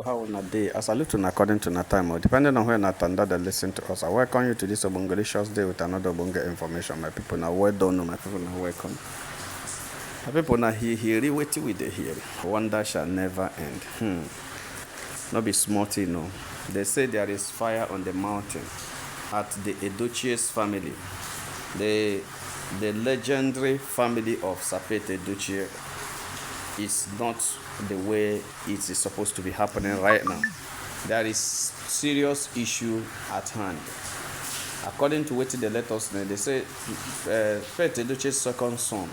How na day? I salute you according to na time. Depending on where na tanda they listen to us. I welcome you to this Obongelicious day with another Obonge information. My people now well done. My people now welcome. My people now here waiting with the here. Wonder shall never end. Not be small thing, no. They say there is fire on the mountain at the Edochie'S family. The legendary family of Sapet Edochie is not the way it is supposed to be happening right now. There is serious issue at hand. According to what they let us know, they say Pet Edochie's second son,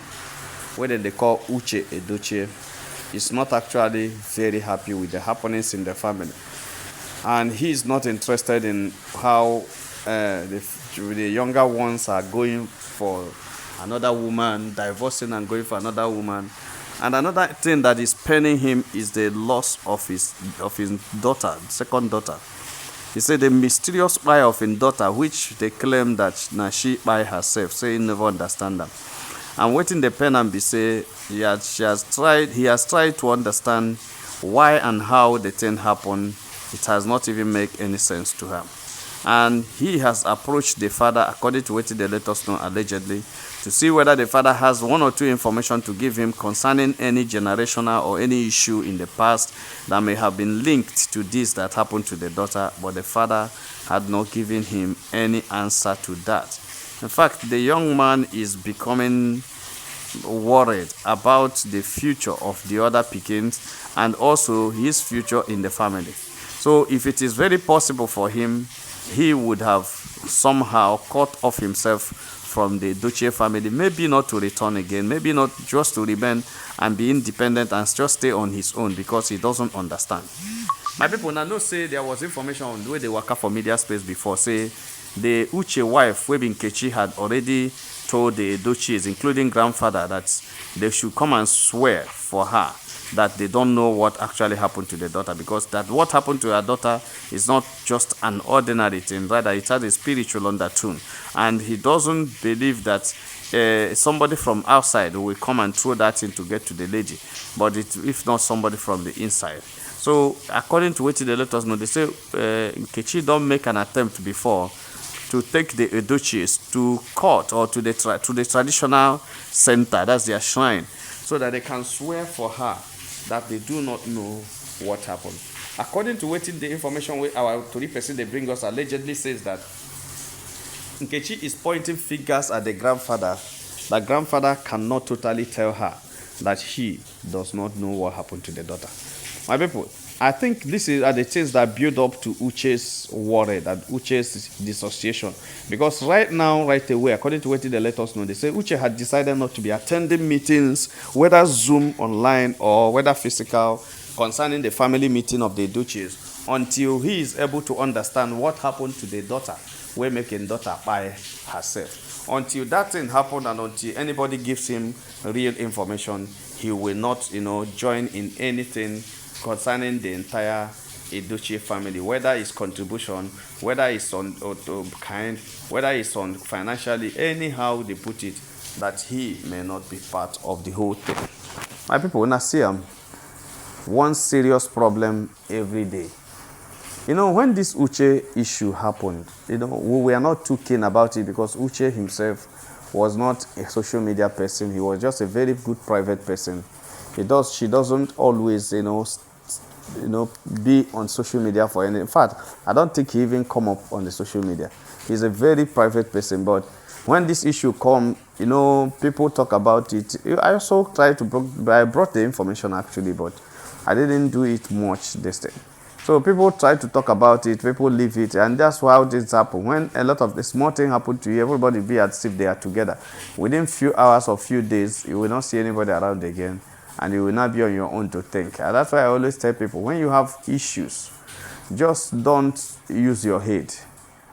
whether they call Uche Edochie, is not actually very happy with the happenings in the family. And he is not interested in how the younger ones are going for another woman, divorcing and going for another woman. And another thing that is paining him is the loss of his daughter, second daughter. He said the mysterious wife of his daughter, which they claim that she by herself, say he never understand them. And waiting the pen and be say he has tried to understand why and how the thing happened. It has not even make any sense to him. And he has approached the father, according to what they let us know allegedly, to see whether the father has one or two information to give him concerning any generational or any issue in the past that may have been linked to this that happened to the daughter, but the father had not given him any answer to that. In fact, the young man is becoming worried about the future of the other Pikins and also his future in the family. So if it is very possible for him, he would have somehow cut off himself from the Edochie family, maybe not to return again, maybe not just to remain and be independent and just stay on his own because he doesn't understand. My people now know say there was information on the way they work for media space before, say the Uche wife, Webin Kechi, had already told the Edochie's, including grandfather, that they should come and swear for her that they don't know what actually happened to the daughter, because that what happened to her daughter is not just an ordinary thing, rather it has a spiritual undertone, and he doesn't believe that somebody from outside will come and throw that in to get to the lady, but if not somebody from the inside. So according to what they let us know, they say Kechi don't make an attempt before to take the Edochie's to court or to the traditional center, that's their shrine, so that they can swear for her that they do not know what happened. According to what the information our Tori person they bring us allegedly says that Nkechi is pointing fingers at the grandfather. The grandfather cannot totally tell her that he does not know what happened to the daughter. My people, I think this are the things that build up to Uche's worry, that Uche's dissociation. Because right now, right away, according to what they let us know, they say Uche had decided not to be attending meetings, whether Zoom, online, or whether physical, concerning the family meeting of the Edochie'S, until he is able to understand what happened to the daughter, we're making daughter by herself. Until that thing happened and until anybody gives him real information, he will not, join in anything concerning the entire Iduchi family, whether it's contribution, whether it's on kind, whether it's on financially, anyhow they put it, that he may not be part of the whole thing. My people, when I see one serious problem every day. When this Uche issue happened, we were not too keen about it because Uche himself was not a social media person. He was just a very good private person. She doesn't always, be on social media for any. In fact, I don't think he even come up on the social media. He's a very private person. But when this issue come, people talk about it. I also tried I brought the information actually, but I didn't do it much this time. So people try to talk about it, people leave it, and that's how this happen. When a lot of the small thing happen to you, everybody be as if they are together. Within few hours or few days, you will not see anybody around again, and you will not be on your own to think. And that's why I always tell people, when you have issues, just don't use your head.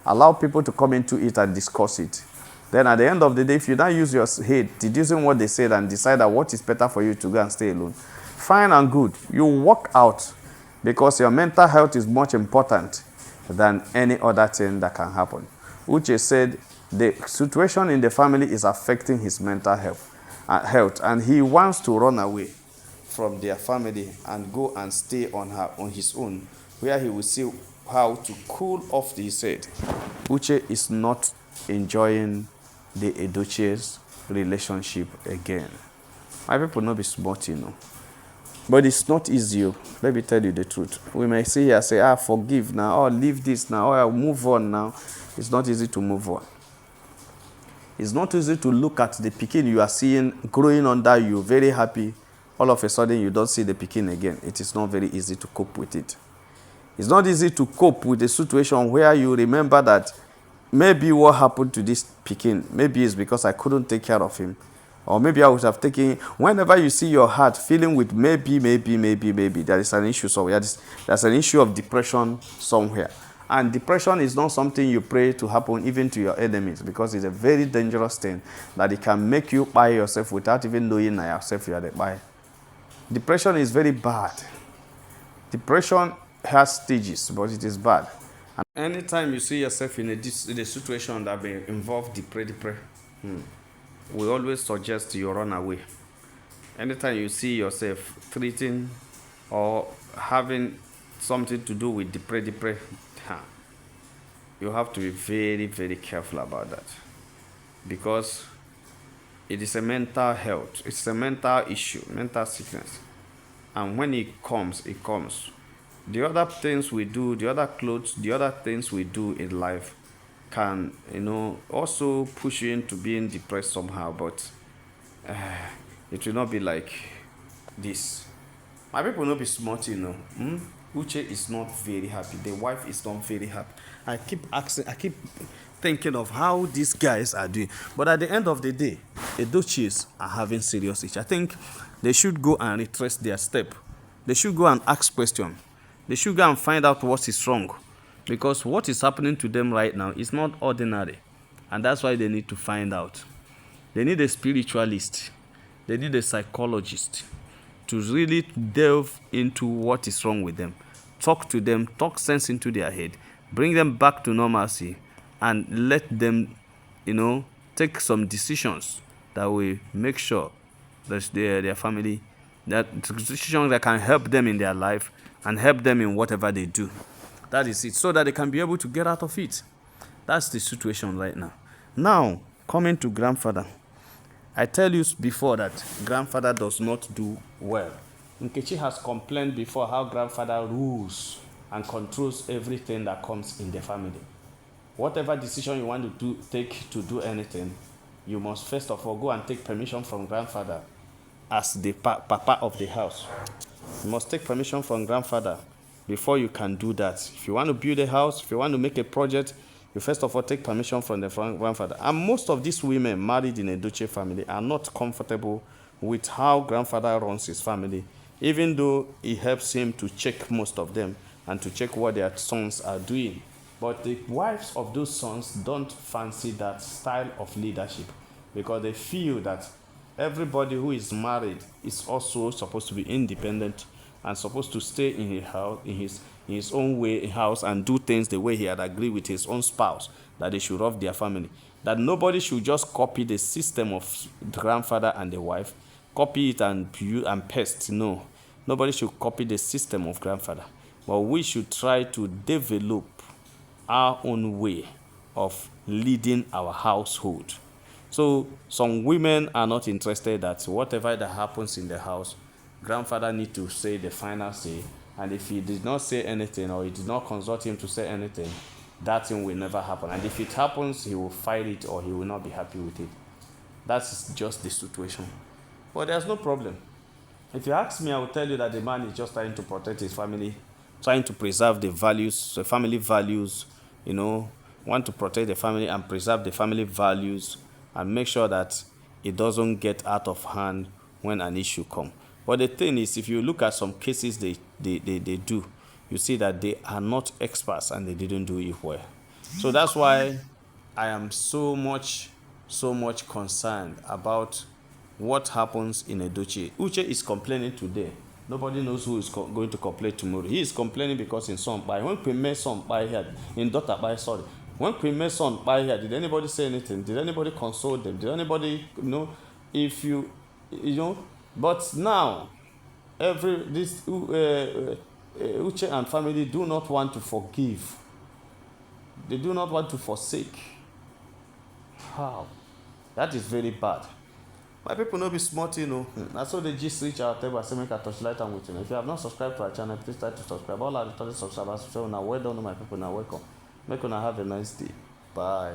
Allow people to come into it and discuss it. Then at the end of the day, if you don't use your head, deducing what they said and decide that what is better for you to go and stay alone, fine and good. You walk out, because your mental health is much important than any other thing that can happen. Uche said the situation in the family is affecting his mental health, and he wants to run away from their family and go and stay on his own, where he will see how to cool off his head. Uche is not enjoying the Edochie's relationship again. My people not be smart, But it's not easy. Let me tell you the truth. We may sit here say, forgive now, or leave this now, or move on now. It's not easy to move on. It's not easy to look at the pikin you are seeing growing under you, very happy. All of a sudden, you don't see the pikin again. It is not very easy to cope with it. It's not easy to cope with a situation where you remember that maybe what happened to this pikin, maybe it's because I couldn't take care of him. Or maybe I would have taken, whenever you see your heart feeling with maybe, there is an issue somewhere. There's an issue of depression somewhere. And depression is not something you pray to happen even to your enemies, because it's a very dangerous thing that it can make you buy yourself without even knowing yourself you are the buy. Depression is very bad. Depression has stages, but it is bad. And anytime you see yourself in a situation that may involve depression, we always suggest you run away. Anytime you see yourself treating or having something to do with depression, you have to be very, very careful about that, because it is a mental health. It's a mental issue, mental sickness. And when it comes, it comes. The other things we do, the other clothes, the other things we do in life can, also push you into being depressed somehow, but it will not be like this. My people not be smart, Uche is not very happy. The wife is not very happy. I keep thinking of how these guys are doing. But at the end of the day, Edochie's are having serious issues. I think they should go and retrace their step. They should go and ask questions. They should go and find out what is wrong. Because what is happening to them right now is not ordinary. And that's why they need to find out. They need a spiritualist. They need a psychologist to really delve into what is wrong with them. Talk to them, talk sense into their head, bring them back to normalcy, and let them, take some decisions that will make sure that their family, that decisions that can help them in their life and help them in whatever they do. That is it, so that they can be able to get out of it. That's the situation right now. Now, coming to grandfather. I tell you before that grandfather does not do well. Nkechi has complained before how grandfather rules and controls everything that comes in the family. Whatever decision you want to take to do anything, you must first of all go and take permission from grandfather as the papa of the house. You must take permission from grandfather before you can do that. If you want to build a house, if you want to make a project, you first of all take permission from the grandfather. And most of these women married in a Edochie family are not comfortable with how grandfather runs his family, even though he helps him to check most of them and to check what their sons are doing. But the wives of those sons don't fancy that style of leadership, because they feel that everybody who is married is also supposed to be independent and supposed to stay in his house, in his own way house, and do things the way he had agreed with his own spouse, that they should love their family. That nobody should just copy the system of the grandfather and the wife, copy it and paste. No, nobody should copy the system of grandfather. But we should try to develop our own way of leading our household. So some women are not interested that whatever that happens in the house, grandfather need to say the final say, and if he did not say anything or he did not consult him to say anything, that thing will never happen. And if it happens, he will fight it or he will not be happy with it. That's just the situation. But there's no problem. If you ask me, I will tell you that the man is just trying to protect his family, trying to preserve the values, the family values, want to protect the family and preserve the family values and make sure that it doesn't get out of hand when an issue comes. But the thing is, if you look at some cases they do, you see that they are not experts and they didn't do it well. So that's why I am so much concerned about what happens in Edochie. Uche is complaining today. Nobody knows who is going to complain tomorrow. He is complaining because in son Kpai, when Kpai son Kpai here, in daughter Kpai, sorry, when Kpai son Kpai here, did anybody say anything? Did anybody console them? Did anybody, if you, but now, Uche and family do not want to forgive. They do not want to forsake. How? That is very bad. My people no be smart, you know. That's how they just reach our table and say make a touchlight and with you. If you have not subscribed to our channel, please try to subscribe. All our 30 subscribers, so now well done, my people. Now welcome. Make una have a nice day. Bye.